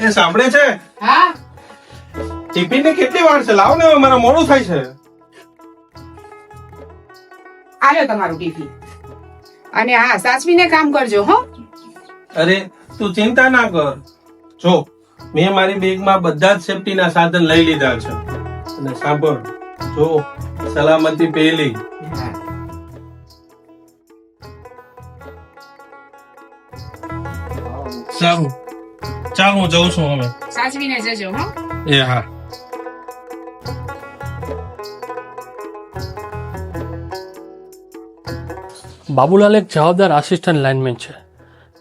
એ સાંભળે છે? હા ટિફિન ને કેટલી વાર છે? લાવ ને, હવે મારા મોડું થાય છે. આલ્યો તમારું ટિફિન. અને હા, સાસવીને કામ કરજો હો. અરે તું ચિંતા ના કર. જો મેં મારી બેગમાં બધા જ સેફટીના સાધન લઈ લીધા છે. અને સાંભળ, જો સલામતી પહેલી. સારું, ચાલ હું જઉં છું હવે. સાચવીને જજો હો. એ હા. બાબુલાલ એક જવાબદાર આસિસ્ટન્ટ લાઇનમેન છે.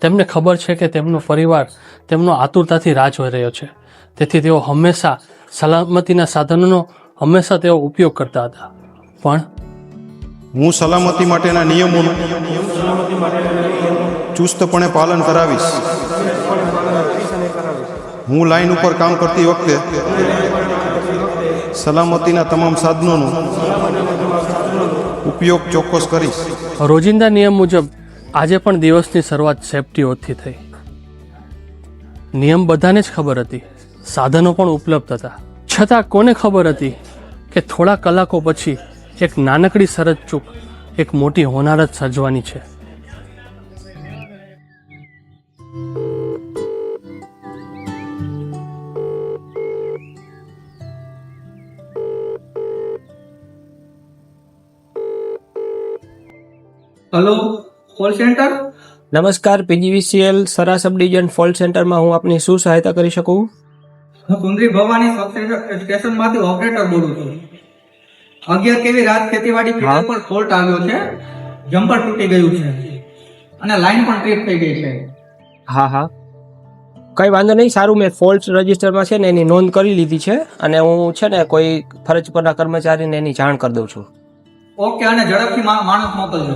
તેમને ખબર છે કે તેમનો પરિવાર તેમનો આતુરતાથી રાહ જોઈ રહ્યો છે. તેથી તેઓ હંમેશા સલામતીના સાધનોનો હંમેશા તેઓ ઉપયોગ કરતા હતા. પણ હું સલામતી માટેના નિયમોનું ચુસ્તપણે પાલન કરાવીશ. હું લાઈન ઉપર કામ કરતી વખતે સલામતીના તમામ સાધનોનો ઉપયોગ ચોક્કસ કરીશ. રોજિંદા નિયમ મુજબ આજે પણ દિવસની શરૂઆત સેફટીઓથી થઈ. નિયમ બધાને જ ખબર હતી, સાધનો પણ ઉપલબ્ધ હતા. છતાં કોને ખબર હતી કે થોડા કલાકો પછી એક નાનકડી સરળ ચૂક એક મોટી હોનારત સર્જવાની છે. Hello, call centre. નમસ્કાર, પીજીવીસીએલ સરા સબ ડિવિઝન ફોલ્ટ સેન્ટરમાં હું આપની શું સહાયતા કરી શકું? હું સુંદરી ભવાની સ્ટેશનમાંથી ઓપરેટર બોલું છું. 11 કેવી રાત ખેતીવાડી ફીડર પર ફોલ્ટ આવ્યો છે. જમ્પર તૂટી ગયું છે અને લાઈન પણ ટ્રીપ થઈ ગઈ છે. હા, કંઈ વાંધો નહીં. સારું, મેં ફોલ્ટ રજિસ્ટરમાં છે ને એની નોંધ કરી લીધી છે અને હું છે ને કોઈ ફરજ પરના કર્મચારીને એની જાણ કરી દઉં છું. ઓકે, અને ઝડપથી માણસ મોકલજો.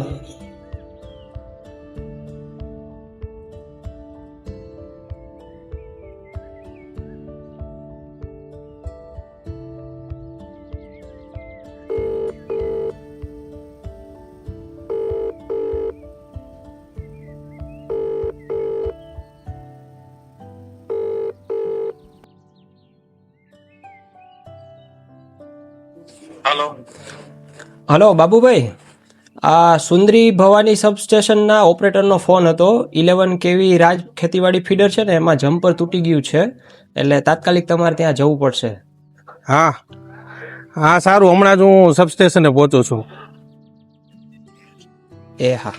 હલો બાબુભાઈ, આ સુંદરી ભવાની સબસ્ટેશનના ઓપરેટરનો ફોન હતો. 11 કેવી રાજ ખેતીવાડી ફીડર છે ને એમાં જમ્પર તૂટી ગયું છે, એટલે તાત્કાલિક તમારે ત્યાં જવું પડશે. હા હા, સારું, હમણાં જ હું સબસ્ટેશને પહોંચું છું. એ હા.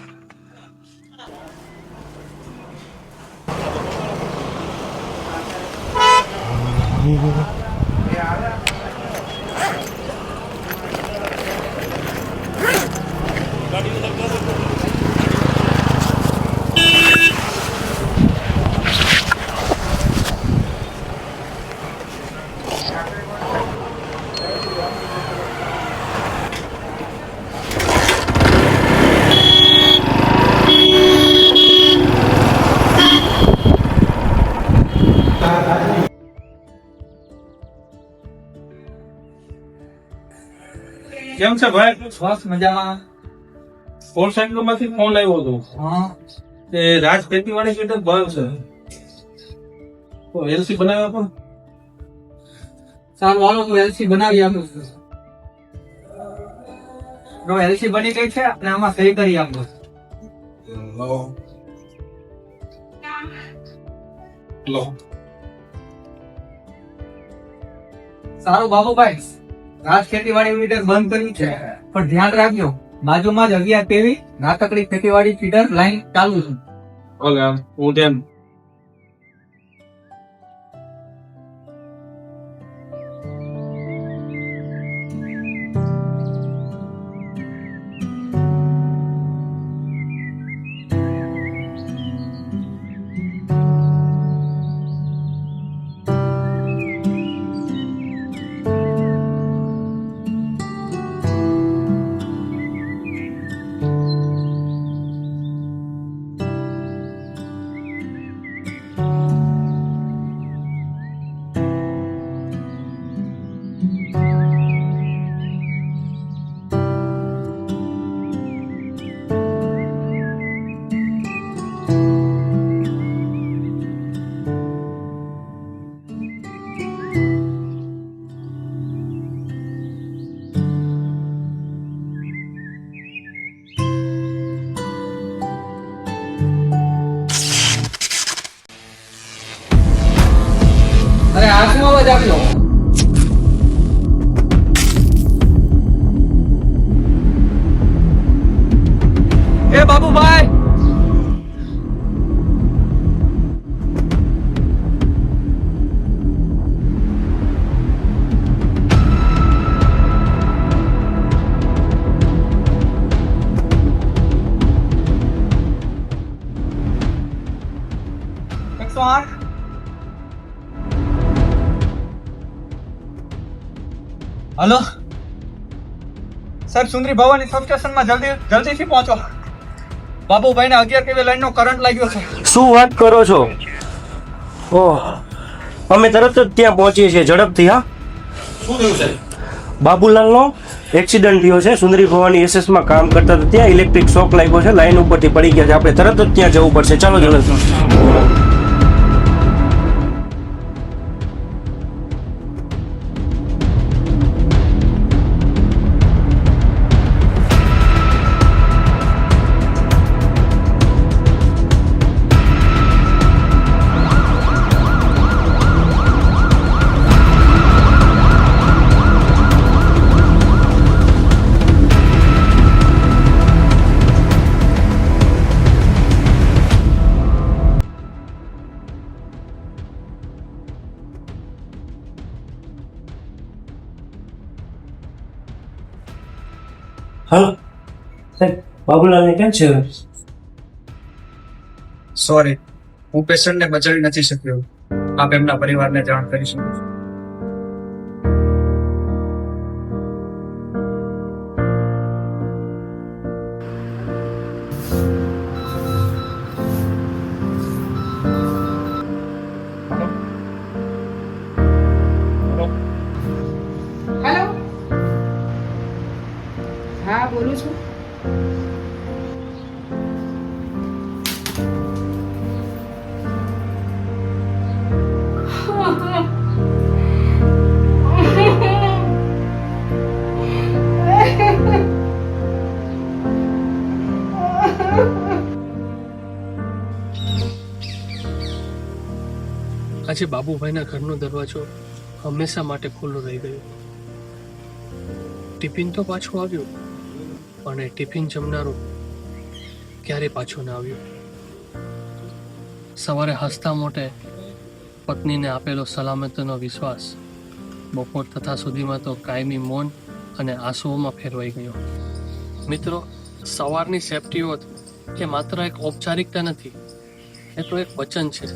કેમ છે ભાઈ? બસ મજામાં. કોલ સેન્ટર માંથી ફોન આવ્યો હતો હા, કે રાજ ખેતીવાડી ફીડર બંધ છે, તો એલસી બનાવ્યા પણ. સારું, હાલો હું એલસી બનાવી આપું છું. જો એલસી બની ગઈ છે અને આમાં સહી કરી આપું. લો. સારું બાબુભાઈ, રાજ ખેતીવાડી ફીડર બંધ કર્યું છે, પણ ધ્યાન રાખજો બાજુમાં જ 11 કેવી નાનકડી ખેતીવાડી ફીડર લાઈન ચાલુ છે. ઓલે હું તેમ જ આવી જાઓ. એ બાબુભાઈ, હલો સર, સુંદરી ભવાની સબસ્ટેશનમાં જલ્દીથી પહોંચો. બાબુભાઈને 11 kV લાઈનનો કરંટ લાગ્યો છે. શું વાત કરો છો? ઓહ, અમે તરત જ ત્યાં પહોંચીએ છીએ, ઝડપથી. હા, શું થયું છે? બાબુલાલનો એક્સિડન્ટ થયો છે. સુંદરી ભવાની એસએસમાં કામ કરતા હતા, ત્યાં ઇલેક્ટ્રિક શોક લાગ્યો છે, લાઈન ઉપરથી પડી ગયા છે. આપણે તરત જ ત્યાં જવું પડશે. ચાલો જલ્દી. હાલો સાહેબ, બાબુલાલને કેમ છે? સોરી, હું પેશન્ટને બચાવી નથી શક્યો. આપ એમના પરિવારને જાણ કરી શકો છો. હેલો, હા બોલું છું. આજે બાબુભાઈના ઘરનો દરવાજો હંમેશા માટે ખુલ્લો રહી ગયો. ટિફિન તો પાછું આવ્યું, પણ એ ટિફિન જમનારો ક્યારે પાછો ના આવ્યો. સવારે હસતા મોટે પત્નીને આપેલો સલામતીનો વિશ્વાસ બપોર થતા સુધીમાં તો કાયમી મૌન અને આંસુઓમાં ફેરવાઈ ગયો. મિત્રો, સવારની સેફ્ટી વોચ એ માત્ર એક ઔપચારિકતા નથી, એ તો એક વચન છે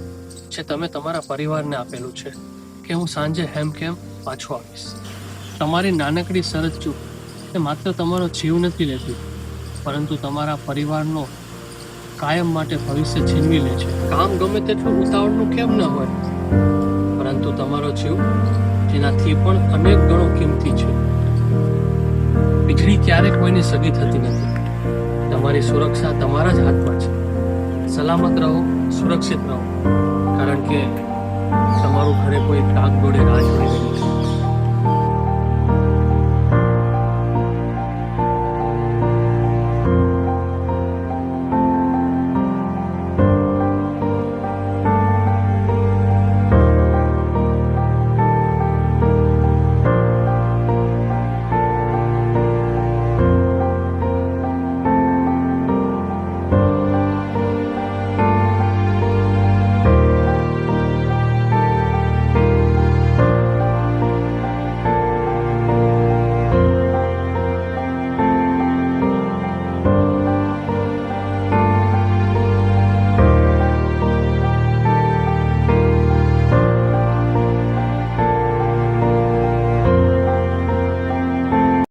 જે તમે તમારા પરિવારને આપેલું છે કે હું સાંજે હેમખેમ પાછો આવીશ. તમારી નાનકડી શરત ચૂક એ માત્ર તમારો જીવ નથી લેતી, પરંતુ તમારા પરિવારનો કાયમ માટે ભવિષ્ય છીનવી લે છે. કામ ગમે તેટલું ઉતાવળનું કેમ ન હોય, પરંતુ તમારો જીવ તેનાથી પણ અનેક ગણો કિંમતી છે. વીજળી ક્યારેક કોઈની સગી થતી નથી. તમારી સુરક્ષા તમારા જ હાથમાં છે. સલામત રહો, સુરક્ષિત રહો, કારણ કે તમારું ઘરે કોઈ ડાક દોડે રાહ જોઈ રહ્યું છે.